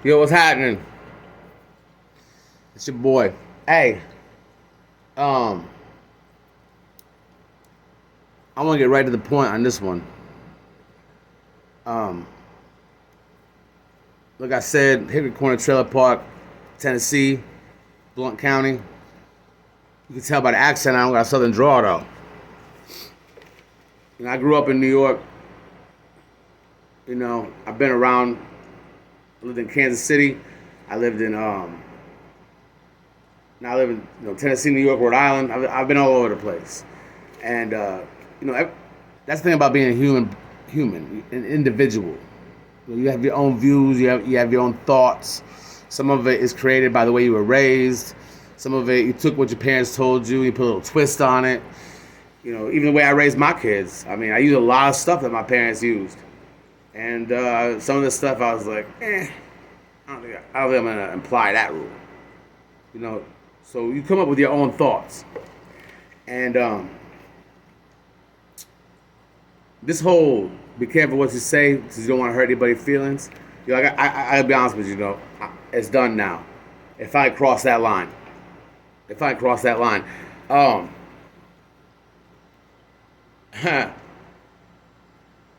Yo, what's happening? It's your boy. Hey, um, I want to get right to the point on this one. Um, like I said, Hickory Corner Trailer Park, Tennessee, Blount County. You can tell by the accent I don't got a southern drawl though. I grew up in New York. I've been around. I lived in Kansas City. I lived in now I live in Tennessee, New York, Rhode Island. I've been all over the place, and that's the thing about being a human, an individual. You have your own views. You have your own thoughts. Some of it is created by the way you were raised. Some of it you took what your parents told you. You put a little twist on it. Even the way I raised my kids. I mean, I used a lot of stuff that my parents used, and some of the stuff I was like, I don't think I'm gonna imply that rule. You know, so you come up with your own thoughts, and this whole be careful what you say because you don't want to hurt anybody's feelings. I'll be honest with you, it's done now. If I cross that line, um,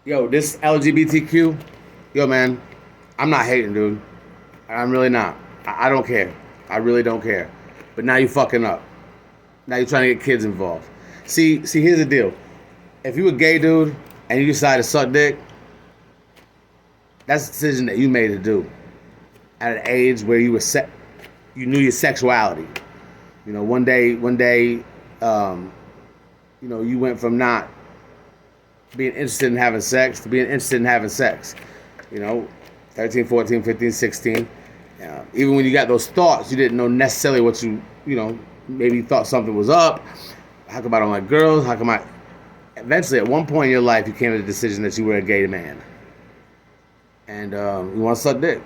yo, this LGBTQ, yo, man, I'm not hating, dude. I'm really not. I don't care. I really don't care. But now you fucking up. Now you're trying to get kids involved. See, here's the deal. If you a gay dude and you decide to suck dick, that's a decision that you made to do at an age where you knew your sexuality. One day, you went from not being interested in having sex to being interested in having sex. 13, 14, 15, 16. Even when you got those thoughts, you didn't know necessarily what maybe you thought something was up. How come I don't like girls? How come I... Eventually, at one point in your life, you came to the decision that you were a gay man. And you want to suck dick.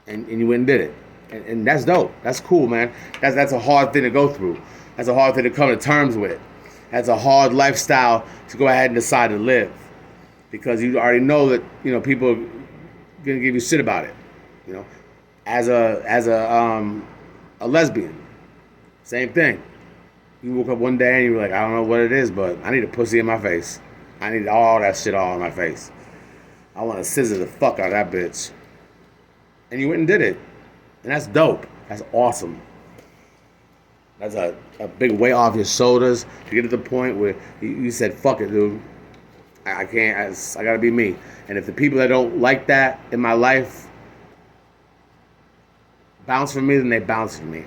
And you went and did it. And that's dope. That's cool, man. That's a hard thing to go through. That's a hard thing to come to terms with. That's a hard lifestyle to go ahead and decide to live. Because you already know that, people are going to give you shit about it. As a lesbian, same thing. You woke up one day and you were like, I don't know what it is, but I need a pussy in my face. I need all that shit all in my face. I want to scissor the fuck out of that bitch. And you went and did it. And that's dope. That's awesome. That's a big weight off your shoulders to get to the point where you said, fuck it, dude. I can't, I gotta be me. And if the people that don't like that in my life bounce from me, then they bounce from me.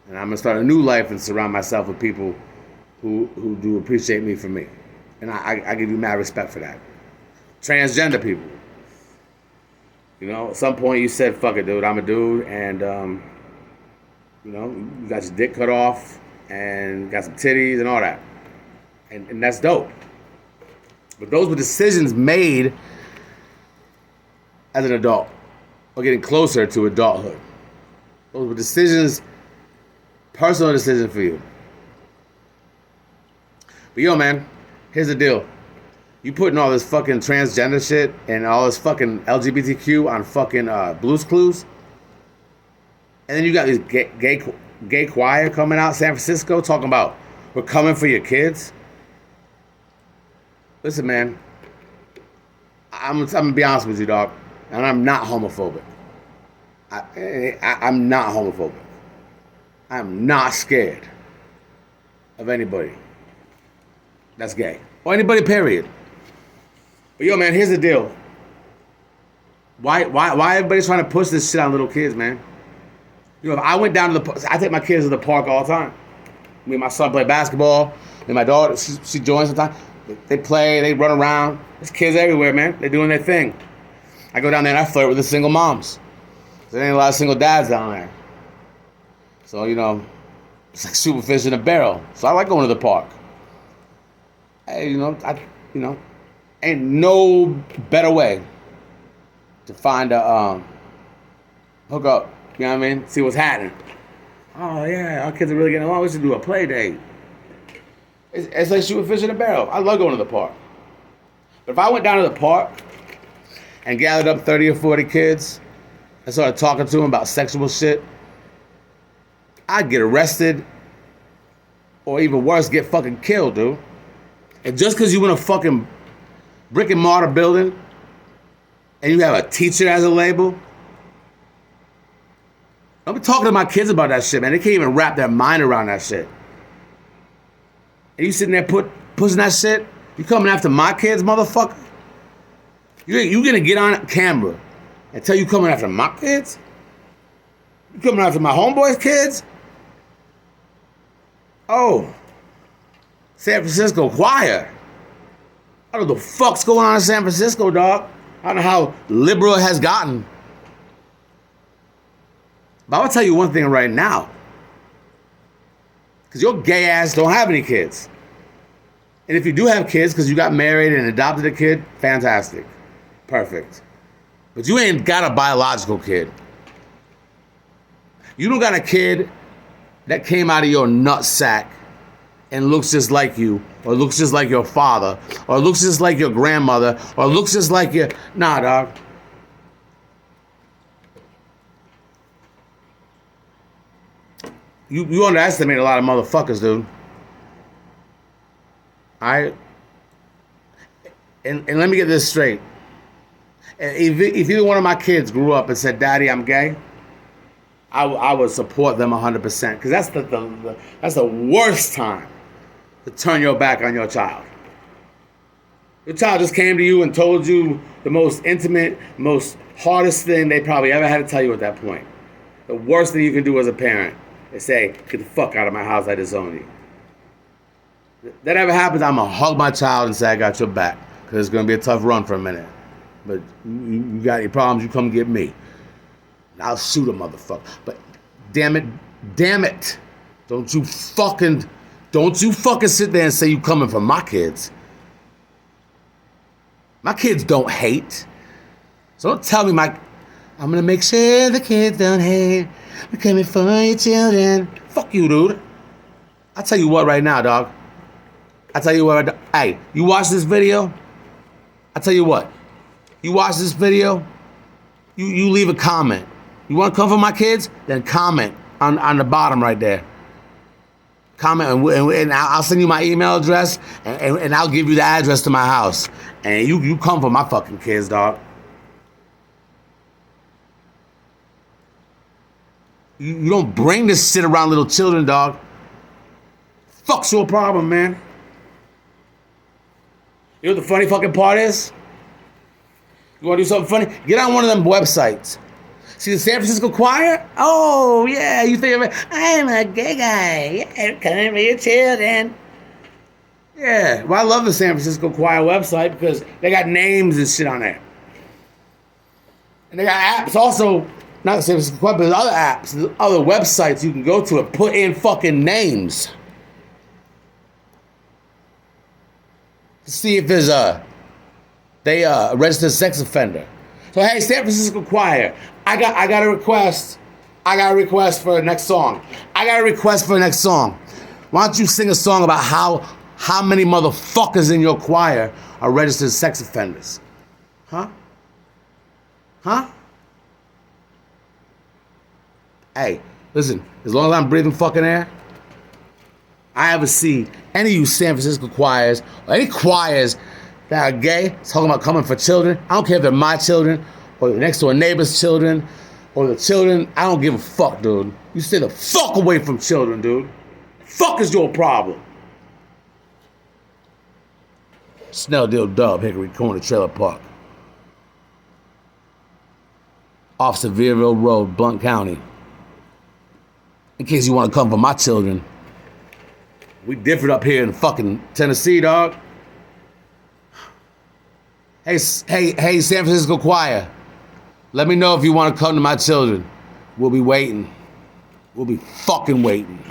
And I'm gonna start a new life and surround myself with people who do appreciate me for me. And I give you mad respect for that. Transgender people. At some point you said, fuck it, dude, I'm a dude, and you got your dick cut off and got some titties and all that. And that's dope. But those were decisions made as an adult or getting closer to adulthood. Those were decisions, personal decisions for you. But yo, man, here's the deal. You putting all this fucking transgender shit and all this fucking LGBTQ on fucking Blue's Clues, and then you got this gay choir coming out San Francisco talking about we're coming for your kids. Listen, man, I'm gonna be honest with you, dog, and I'm not homophobic. I'm not homophobic. I'm not scared of anybody that's gay or anybody, period. But yo, man, here's the deal. Why everybody's trying to push this shit on little kids, man? If I went down to I take my kids to the park all the time. Me and my son play basketball, and my daughter, she joins sometimes. They play, they run around. There's kids everywhere, man. They're doing their thing. I go down there and I flirt with the single moms. There ain't a lot of single dads down there. So, it's like super fish in a barrel. So I like going to the park. Hey, ain't no better way to find a hook up. You know what I mean? See what's happening. Oh yeah, our kids are really getting along. We should do a play date. It's like shooting fish in a barrel. I love going to the park. But if I went down to the park and gathered up 30 or 40 kids I started talking to him about sexual shit, I'd get arrested, or even worse, get fucking killed, dude. And just because you in a fucking brick and mortar building and you have a teacher as a label, I'll be talking to my kids about that shit, man. They can't even wrap their mind around that shit. And you sitting there pushing that shit? You coming after my kids, motherfucker? You gonna get on camera and tell you coming after my kids? You coming after my homeboys' kids? Oh, San Francisco Choir. I don't know what the fuck's going on in San Francisco, dog. I don't know how liberal it has gotten. But I'm gonna tell you one thing right now. Because your gay ass don't have any kids. And if you do have kids because you got married and adopted a kid, fantastic. Perfect. But you ain't got a biological kid. You don't got a kid that came out of your nutsack and looks just like you, or looks just like your father, or looks just like your grandmother, or looks just like your... Nah, dog. You underestimate a lot of motherfuckers, dude. Alright? And let me get this straight. If either one of my kids grew up and said, Daddy, I'm gay, I would support them 100%. Because that's the worst time to turn your back on your child. Your child just came to you and told you the most intimate, most hardest thing they probably ever had to tell you at that point. The worst thing you can do as a parent is say, get the fuck out of my house, I disown you. That ever happens, I'm going to hug my child and say, I got your back. Because it's going to be a tough run for a minute. But you got your problems, you come get me. And I'll shoot a motherfucker. But damn it. Don't you fucking sit there and say you coming for my kids. My kids don't hate. So don't tell me I'm going to make sure the kids don't hate. We're coming for your children. Fuck you, dude. I'll tell you what right now, dog. Hey, you watch this video? I'll tell you what. You watch this video, you leave a comment. You want to come for my kids? Then comment on the bottom right there. Comment, and I'll send you my email address, and I'll give you the address to my house. And you come for my fucking kids, dog. You don't bring this shit around little children, dog. Fuck's your problem, man. You know what the funny fucking part is? You want to do something funny? Get on one of them websites. See the San Francisco Choir? Oh, yeah. You think of it? I'm a gay guy. Yeah, coming for your children. Yeah. Well, I love the San Francisco Choir website because they got names and shit on there. And they got apps also. Not the San Francisco Choir, but there's other apps, there's other websites you can go to and put in fucking names. To see if there's a registered sex offender. So hey, San Francisco Choir, I got a request. I got a request for the next song. Why don't you sing a song about how many motherfuckers in your choir are registered sex offenders? Huh? Hey, listen, as long as I'm breathing fucking air, I ever see any of you San Francisco choirs, or any choirs that are gay, talking about coming for children. I don't care if they're my children, or the next door neighbor's children, or the children. I don't give a fuck, dude. You stay the fuck away from children, dude. Fuck is your problem? Snelldale Dub, Hickory Corner Trailer Park. Off Sevierville Road, Blount County. In case you want to come for my children. We different up here in fucking Tennessee, dog. Hey, San Francisco Choir. Let me know if you want to come to my children. We'll be waiting. We'll be fucking waiting.